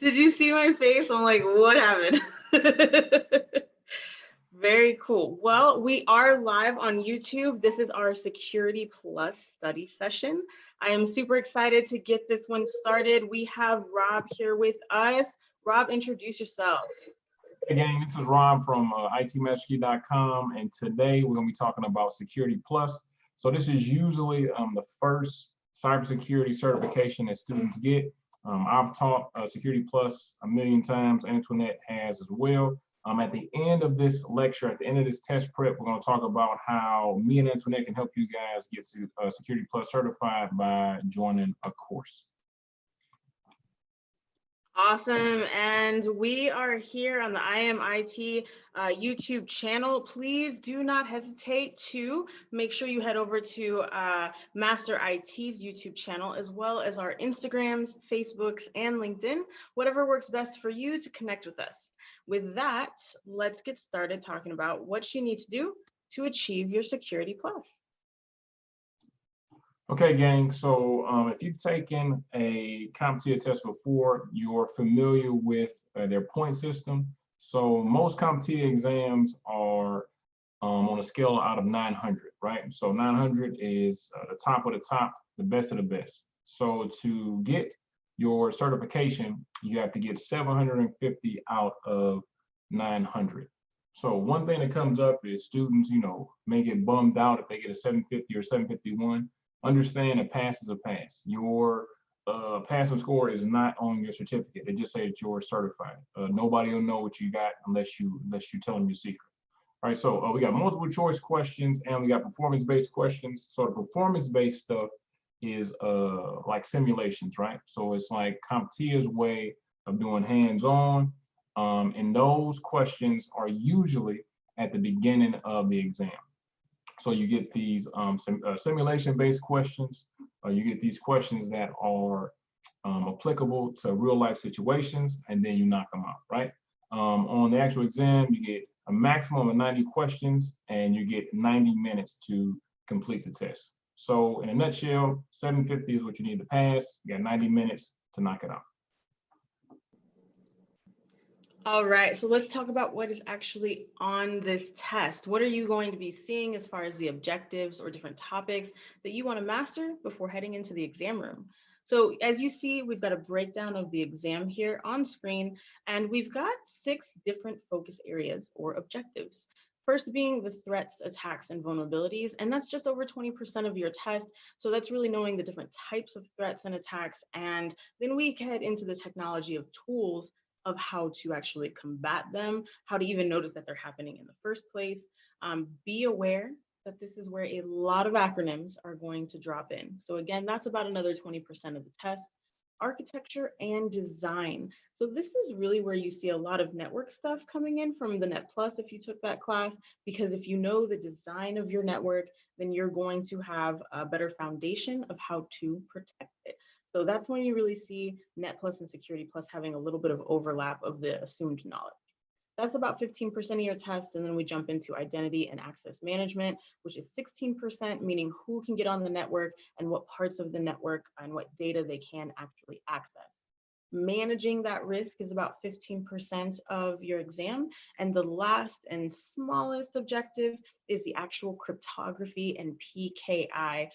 Did you see my face? I'm like, what happened? Very cool. Well, we are live on YouTube. This is our Security Plus study session. I am super excited to get this one started. We have Rob here with us. Rob, introduce yourself. Hey gang, this is Rob from itmasterkey.com, and today we're going to be talking about Security Plus. So this is usually the first cybersecurity certification that students get. I've taught Security Plus a million times. Antoinette has as well. At the end of this lecture, at the end of this test prep, we're going to talk about how me and Antoinette can help you guys get Security Plus certified by joining a course. Awesome. And we are here on the IMIT YouTube channel. Please do not hesitate to make sure you head over to Master IT's YouTube channel, as well as our Instagrams, Facebooks, and LinkedIn, whatever works best for you to connect with us. With that, let's get started talking about what you need to do to achieve your Security Plus. Okay, gang, so if you've taken a CompTIA test before, you're familiar with their point system. So most CompTIA exams are on a scale out of 900, right? So 900 is the top of the top, the best of the best. So to get your certification, you have to get 750 out of 900. So one thing that comes up is students, may get bummed out if they get a 750 or 751. Understand a pass is a pass. Your passing score is not on your certificate. They just say that you're certified. Nobody will know what you got unless you tell them your secret. All right, so we got multiple choice questions and we got performance-based questions. So the performance-based stuff is like simulations, right? So it's like CompTIA's way of doing hands-on, and those questions are usually at the beginning of the exam. So you get these simulation-based questions. You get these questions that are applicable to real-life situations, and then you knock them out, right? On the actual exam, you get a maximum of 90 questions, and you get 90 minutes to complete the test. So in a nutshell, 750 is what you need to pass. You got 90 minutes to knock it out. All right, so let's talk about what is actually on this test. What are you going to be seeing as far as the objectives or different topics that you want to master before heading into the exam room? So as you see, we've got a breakdown of the exam here on screen, and we've got 6 different focus areas or objectives. First being the threats, attacks, and vulnerabilities, and that's just over 20% of your test. So that's really knowing the different types of threats and attacks, and then we head into the technology of tools of how to actually combat them, how to even notice that they're happening in the first place. Be aware that this is where a lot of acronyms are going to drop in. So again, that's about another 20% of the test. Architecture and design. So this is really where you see a lot of network stuff coming in from the Net Plus if you took that class, because if you know the design of your network, then you're going to have a better foundation of how to protect it. So that's when you really see Net Plus and Security Plus having a little bit of overlap of the assumed knowledge. That's about 15% of your test. And then we jump into identity and access management, which is 16%, meaning who can get on the network and what parts of the network and what data they can actually access. Managing that risk is about 15% of your exam. And the last and smallest objective is the actual cryptography and PKI,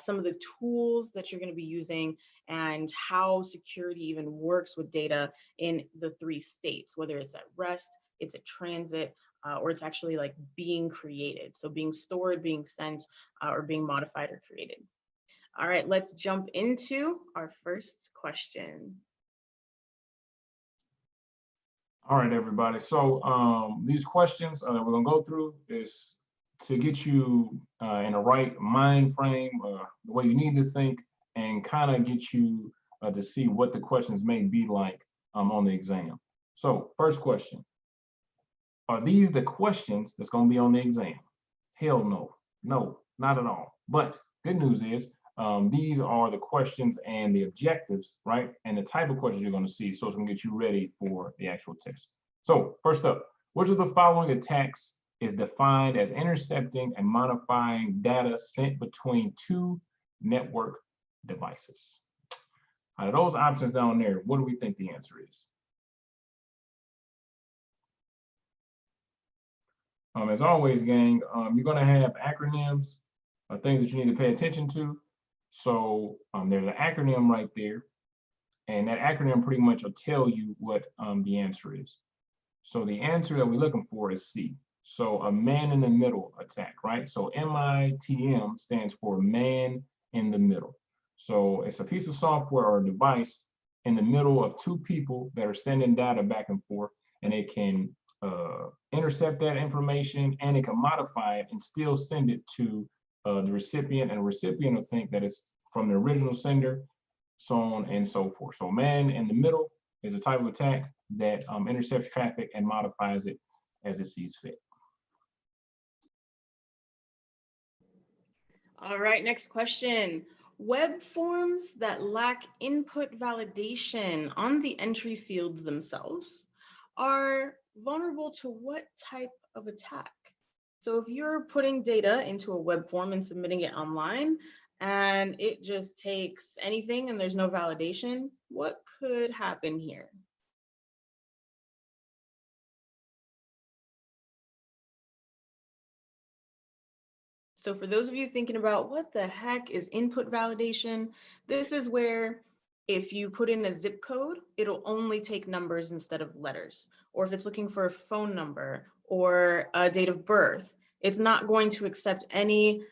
some of the tools that you're going to be using and how security even works with data in the 3 states, whether it's at rest, it's at transit, or it's actually like being created. So being stored, being sent, or being modified or created. All right, let's jump into our first question. All right, everybody. So these questions that we're going to go through is to get you in the right mind frame, the way you need to think, and kind of get you to see what the questions may be like on the exam. So first question, are these the questions that's going to be on the exam? Hell no. No, not at all. But good news is these are the questions and the objectives, right? And the type of questions you're going to see. So it's going to get you ready for the actual test. So first up, which of the following attacks is defined as intercepting and modifying data sent between 2 network devices? Out of those options down there, what do we think the answer is? As always, gang, you're going to have acronyms, things that you need to pay attention to. So there's an acronym right there, and that acronym pretty much will tell you what the answer is. So the answer that we're looking for is C. So a man in the middle attack, right? So MITM stands for man in the middle. So it's a piece of software or device in the middle of two people that are sending data back and forth, and it can intercept that information, and it can modify it and still send it to the recipient, and the recipient will think that it's from the original sender, so on and so forth. So man in the middle is a type of attack that intercepts traffic and modifies it as it sees fit. All right, next question. Web forms that lack input validation on the entry fields themselves are vulnerable to what type of attack? So if you're putting data into a web form and submitting it online, and it just takes anything and there's no validation, what could happen here? So for those of you thinking about what the heck is input validation, this is where if you put in a zip code, it'll only take numbers instead of letters. Or if it's looking for a phone number or a date of birth, it's not going to accept any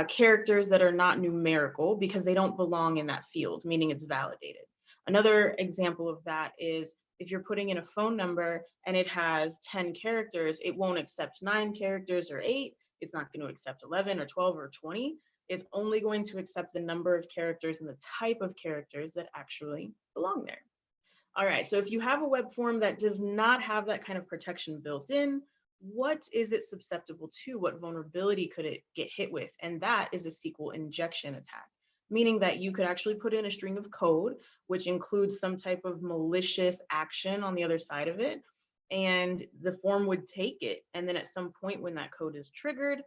characters that are not numerical because they don't belong in that field, meaning it's validated. Another example of that is if you're putting in a phone number and it has 10 characters, it won't accept 9 characters or 8. It's not going to accept 11 or 12 or 20. It's only going to accept the number of characters and the type of characters that actually belong there. All right, so if you have a web form that does not have that kind of protection built in, what is it susceptible to? What vulnerability could it get hit with? And that is a SQL injection attack, meaning that you could actually put in a string of code, which includes some type of malicious action on the other side of it, and the form would take it. And then at some point when that code is triggered,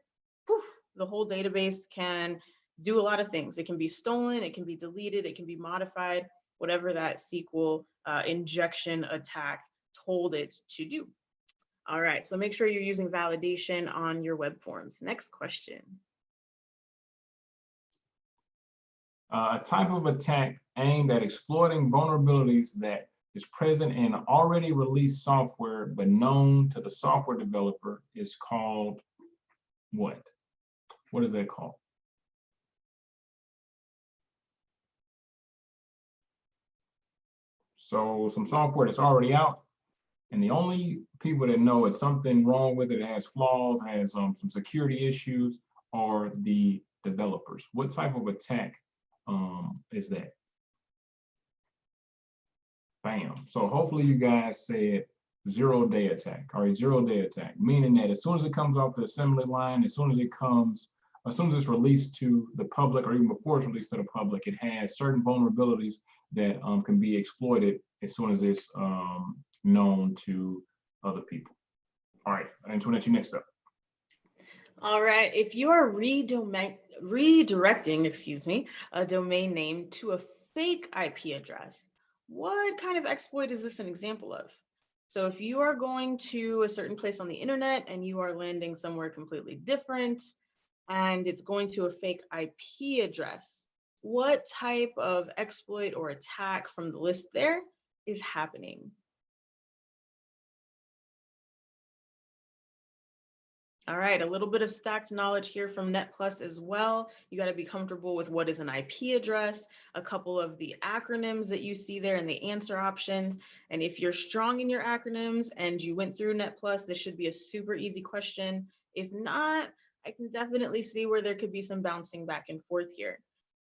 poof, the whole database can do a lot of things. It can be stolen, it can be deleted, it can be modified, whatever that SQL injection attack told it to do. All right, so make sure you're using validation on your web forms. Next question. A type of attack aimed at exploiting vulnerabilities that is present in already released software but known to the software developer is called what? What is that called? So some software that's already out, and the only people that know it's something wrong with it, it has flaws, has some security issues, are the developers. What type of attack is that? Bam. So hopefully you guys said 0-day attack, or a 0-day attack, meaning that as soon as it comes off the assembly line, as soon as it's released to the public, or even before it's released to the public, it has certain vulnerabilities that can be exploited as soon as it's known to other people. All right, Antoinette, you next up. All right, if you are redirecting, a domain name to a fake IP address, what kind of exploit is this an example of? So if you are going to a certain place on the internet and you are landing somewhere completely different and it's going to a fake IP address, what type of exploit or attack from the list there is happening? All right, a little bit of stacked knowledge here from NetPlus as well. You got to be comfortable with what is an IP address, a couple of the acronyms that you see there and the answer options. And if you're strong in your acronyms and you went through NetPlus, this should be a super easy question. If not, I can definitely see where there could be some bouncing back and forth here.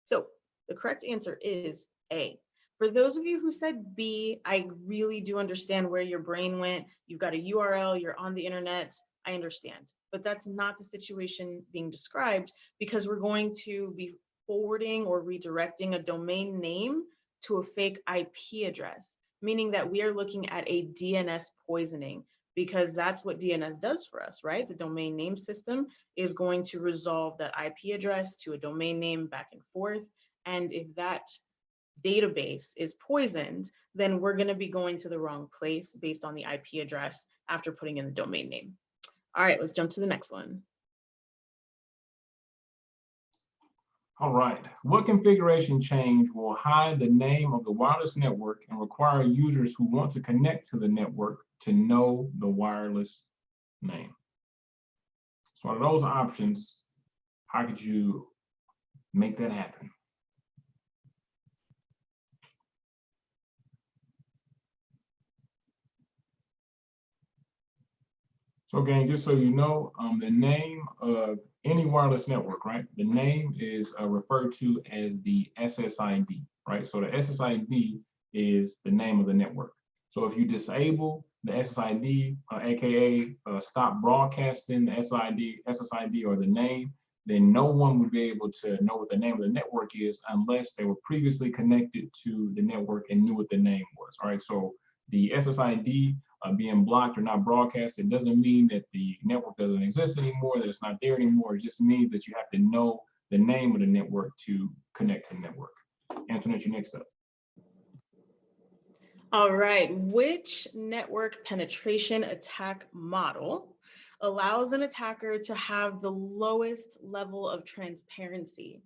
So the correct answer is A. For those of you who said B, I really do understand where your brain went. You've got a URL, you're on the internet, I understand. But that's not the situation being described, because we're going to be forwarding or redirecting a domain name to a fake IP address, meaning that we are looking at a DNS poisoning, because that's what DNS does for us, right? The domain name system is going to resolve that IP address to a domain name back and forth. And if that database is poisoned, then we're going to be going to the wrong place based on the IP address after putting in the domain name. All right, let's jump to the next one. All right, what configuration change will hide the name of the wireless network and require users who want to connect to the network to know the wireless name? So out of those options, how could you make that happen? So again, just so you know, the name of any wireless network, right? The name is referred to as the SSID, right? So the SSID is the name of the network. So if you disable the SSID, AKA stop broadcasting the SSID or the name, then no one would be able to know what the name of the network is unless they were previously connected to the network and knew what the name was, all right? So the SSID being blocked or not broadcast, it doesn't mean that the network doesn't exist anymore, that it's not there anymore. It just means that you have to know the name of the network to connect to the network. Antoinette, your next up. All right, which network penetration attack model allows an attacker to have the lowest level of transparency?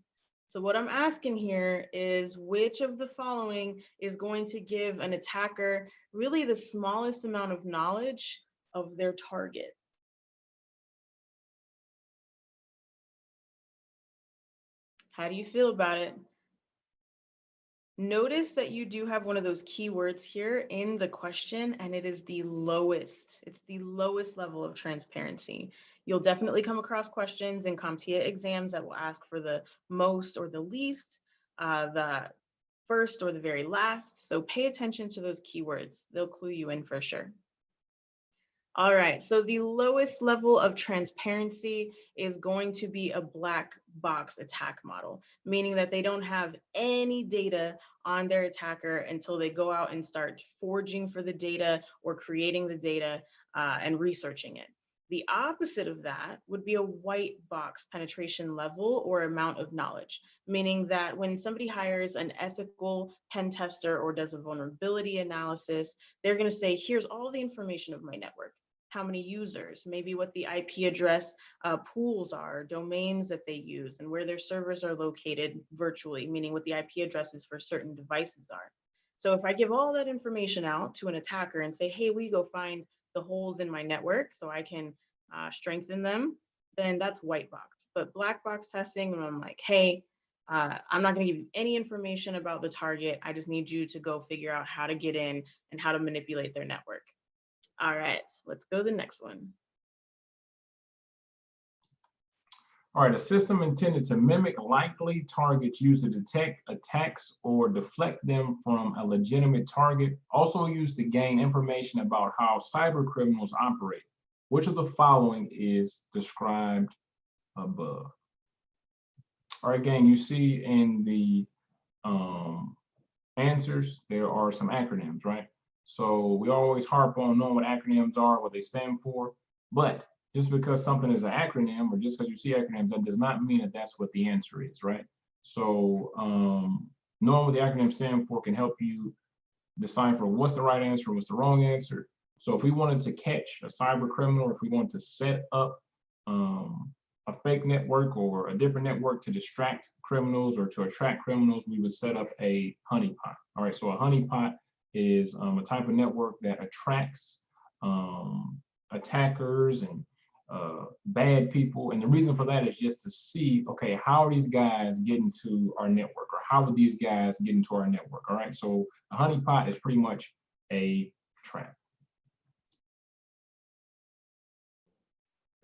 So what I'm asking here is which of the following is going to give an attacker really the smallest amount of knowledge of their target? How do you feel about it? Notice that you do have one of those keywords here in the question, and it is the lowest. It's the lowest level of transparency. You'll definitely come across questions in CompTIA exams that will ask for the most or the least, the first or the very last. So pay attention to those keywords. They'll clue you in for sure. All right, so the lowest level of transparency is going to be a black box attack model, meaning that they don't have any data on their attacker until they go out and start foraging for the data or creating the data and researching it. The opposite of that would be a white box penetration level or amount of knowledge, meaning that when somebody hires an ethical pen tester or does a vulnerability analysis, they're going to say, here's all the information of my network. How many users, maybe what the IP address pools are, domains that they use, and where their servers are located virtually, meaning what the IP addresses for certain devices are. So if I give all that information out to an attacker and say, hey, we go find the holes in my network so I can strengthen them, then that's white box. But black box testing, when I'm like, hey, I'm not going to give you any information about the target. I just need you to go figure out how to get in and how to manipulate their network. All right, let's go to the next one. All right, a system intended to mimic likely targets used to detect attacks or deflect them from a legitimate target, also used to gain information about how cyber criminals operate. Which of the following is described above? All right, again, you see in the answers, there are some acronyms, right? So we always harp on knowing what acronyms are, what they stand for, but just because something is an acronym or just because you see acronyms, that does not mean that that's what the answer is, right? So knowing what the acronyms stand for can help you decipher what's the right answer, what's the wrong answer. So if we wanted to catch a cyber criminal, or if we wanted to set up a fake network or a different network to distract criminals or to attract criminals, we would set up a honeypot. All right, so a honeypot is a type of network that attracts attackers and bad people. And the reason for that is just to see, okay, how are these guys getting to our network, or how would these guys get into our network? All right, so a honeypot is pretty much a trap.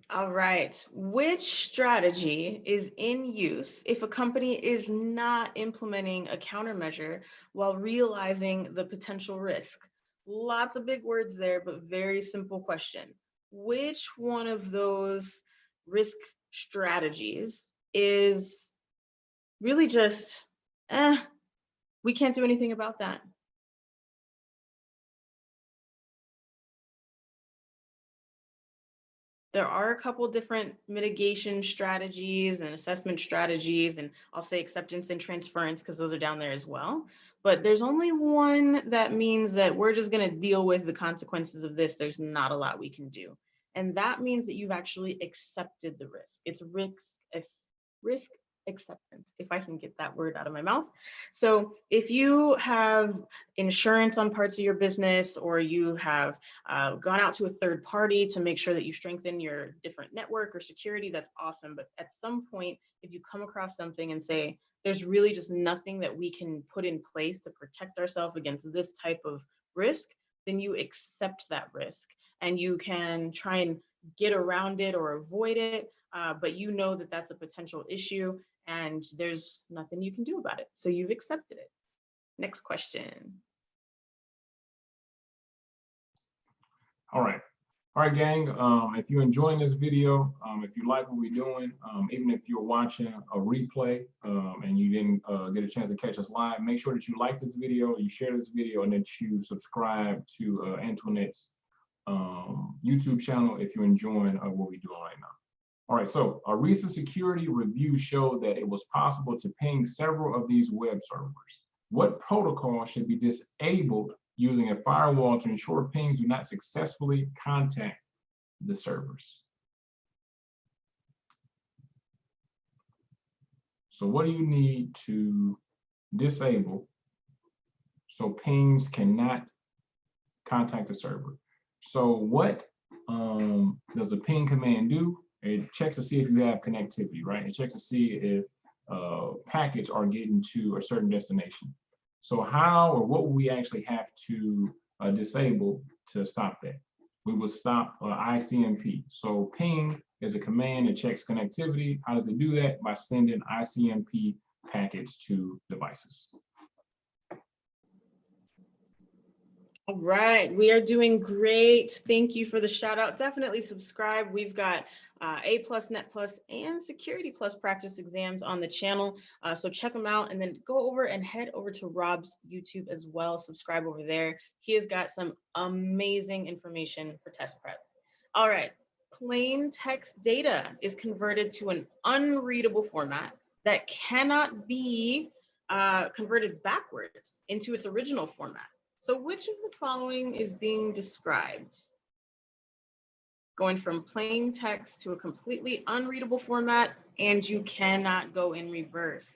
All right, which strategy is in use if a company is not implementing a countermeasure while realizing the potential risk? Lots of big words there, but very simple question. Which one of those risk strategies is really just, we can't do anything about that? There are a couple different mitigation strategies and assessment strategies, and I'll say acceptance and transference because those are down there as well. but there's only one that means that we're just going to deal with the consequences of this. There's not a lot we can do. And that means that you've actually accepted the risk. It's risk acceptance, if I can get that word out of my mouth. So if you have insurance on parts of your business, or you have gone out to a third party to make sure that you strengthen your different network or security, that's awesome. But at some point, if you come across something and say, there's really just nothing that we can put in place to protect ourselves against this type of risk, then you accept that risk and you can try and get around it or avoid it. But you know that that's a potential issue and there's nothing you can do about it. So you've accepted it. Next question. All right. All right, gang, if you're enjoying this video, if you like what we're doing, even if you're watching a replay and you didn't get a chance to catch us live, make sure that you like this video, you share this video, and that you subscribe to Antoinette's YouTube channel if you're enjoying what we're doing right now. All right, so a recent security review showed that it was possible to ping several of these web servers. What protocol should be disabled using a firewall to ensure pings do not successfully contact the servers? So what do you need to disable so pings cannot contact the server? So what does the ping command do? It checks to see if you have connectivity, right? It checks to see if packets are getting to a certain destination. So how or what will we actually have to disable to stop that? We will stop ICMP. So ping is a command that checks connectivity. How does it do that? By sending ICMP packets to devices. All right, we are doing great. Thank you for the shout out. Definitely subscribe. We've got A+, Net+, and Security Plus practice exams on the channel. So check them out and then go over and head over to Rob's YouTube as well. Subscribe over there. He has got some amazing information for test prep. All right, plain text data is converted to an unreadable format that cannot be converted backwards into its original format. So which of the following is being described? Going from plain text to a completely unreadable format, and you cannot go in reverse.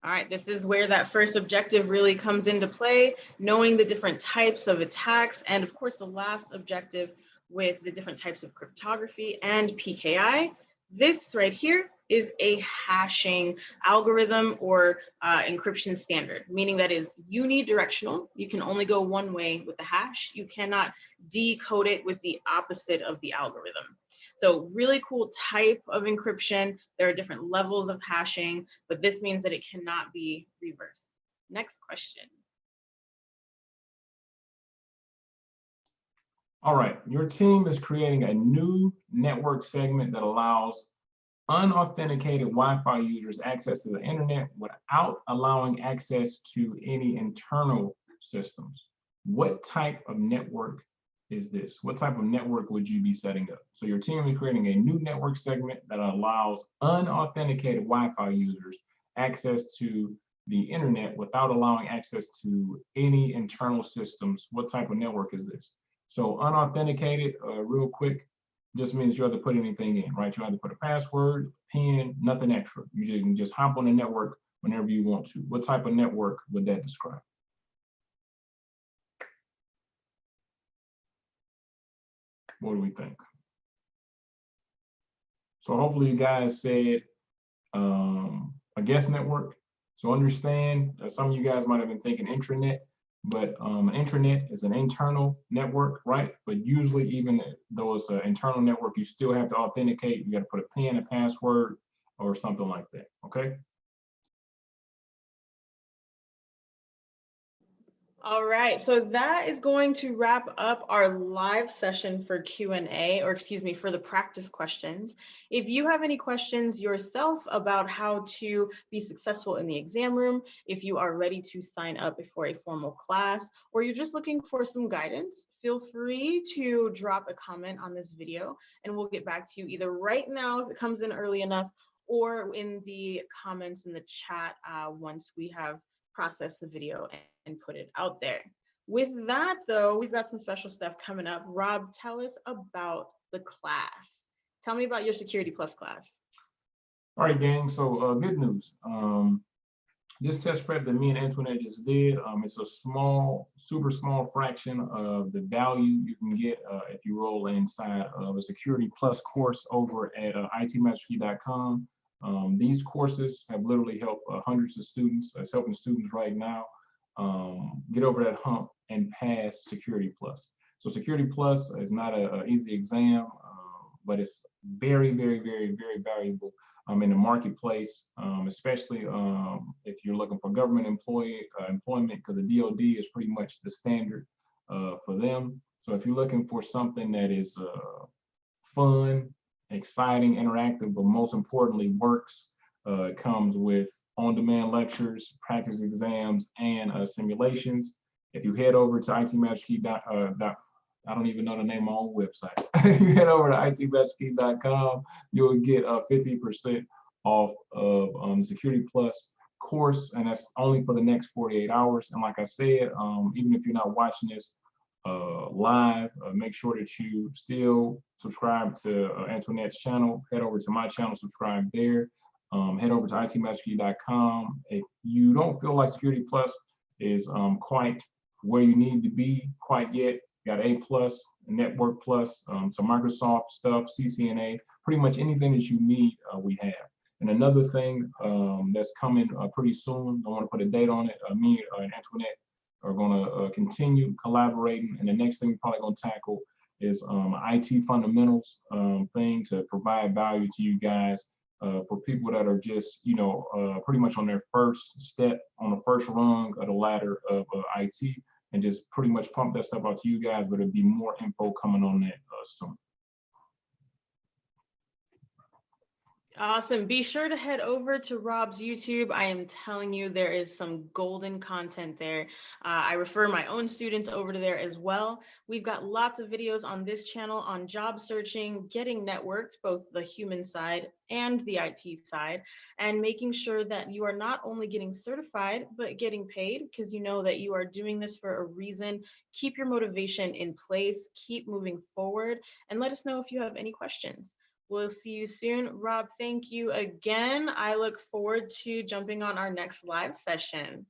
All right, this is where that first objective really comes into play, knowing the different types of attacks, and of course the last objective with the different types of cryptography and PKI. This right here is a hashing algorithm or encryption standard, meaning that is unidirectional. You can only go one way with the hash. You cannot decode it with the opposite of the algorithm. So really cool type of encryption. There are different levels of hashing, but this means that it cannot be reversed. Next question. All right, your team is creating a new network segment that allows unauthenticated Wi-Fi users access to the internet without allowing access to any internal systems. What type of network is this? What type of network would you be setting up? So your team is creating a new network segment that allows unauthenticated Wi-Fi users access to the internet without allowing access to any internal systems. What type of network is this? So unauthenticated, real quick, just means you have to put anything in, right? You have to put a password, PIN, nothing extra. You can just hop on the network whenever you want to. What type of network would that describe? What do we think? So hopefully you guys said a guest network. So understand, some of you guys might have been thinking intranet, but an intranet is an internal network, right? But usually even though it's an internal network, you still have to authenticate. You got to put a PIN, a password, or something like that, okay? All right, so that is going to wrap up our live session for Q&A, or excuse me, for the practice questions. If you have any questions yourself about how to be successful in the exam room, if you are ready to sign up for a formal class, or you're just looking for some guidance, feel free to drop a comment on this video and we'll get back to you either right now if it comes in early enough, or in the comments in the chat once we have processed the video and put it out there. With that, though, we've got some special stuff coming up. Rob, tell us about the class. Tell me about your Security Plus class. All right, gang. So good news. This test prep that me and Antoinette just did, it's a small, super small fraction of the value you can get if you roll inside of a Security Plus course over at itmasterkey.com. These courses have literally helped hundreds of students. It's helping students right now get over that hump and pass Security Plus. So Security Plus is not an easy exam, but it's very, very, very, very valuable in the marketplace, especially if you're looking for government employment, because the DoD is pretty much the standard for them. So if you're looking for something that is fun, exciting, interactive, but most importantly works, it comes with on-demand lectures, practice exams, and simulations. If you head over to itmasterkey.com, I don't even know the name of my own website. If you head over to itmasterkey.com, you'll get 50% off of the Security Plus course, and that's only for the next 48 hours. And like I said, even if you're not watching this live, make sure that you still subscribe to Antoinette's channel. Head over to my channel, subscribe there. Head over to itmasterkey.com. If you don't feel like Security Plus is quite where you need to be quite yet, got A+, Network Plus, some Microsoft stuff, CCNA, pretty much anything that you need, we have. And another thing that's coming pretty soon, I want to put a date on it, me and Antoinette are going to continue collaborating. And the next thing we're probably going to tackle is IT fundamentals thing to provide value to you guys for people that are just, you know, pretty much on their first step, on the first rung of the ladder of IT. And just pretty much pump that stuff out to you guys, but it'll be more info coming on that soon. Awesome. Be sure to head over to Rob's YouTube. I am telling you, there is some golden content there. I refer my own students over to there as well. We've got lots of videos on this channel on job searching, getting networked, both the human side and the IT side, and making sure that you are not only getting certified, but getting paid, because you know that you are doing this for a reason. Keep your motivation in place, keep moving forward, and let us know if you have any questions. We'll see you soon. Rob, thank you again. I look forward to jumping on our next live session.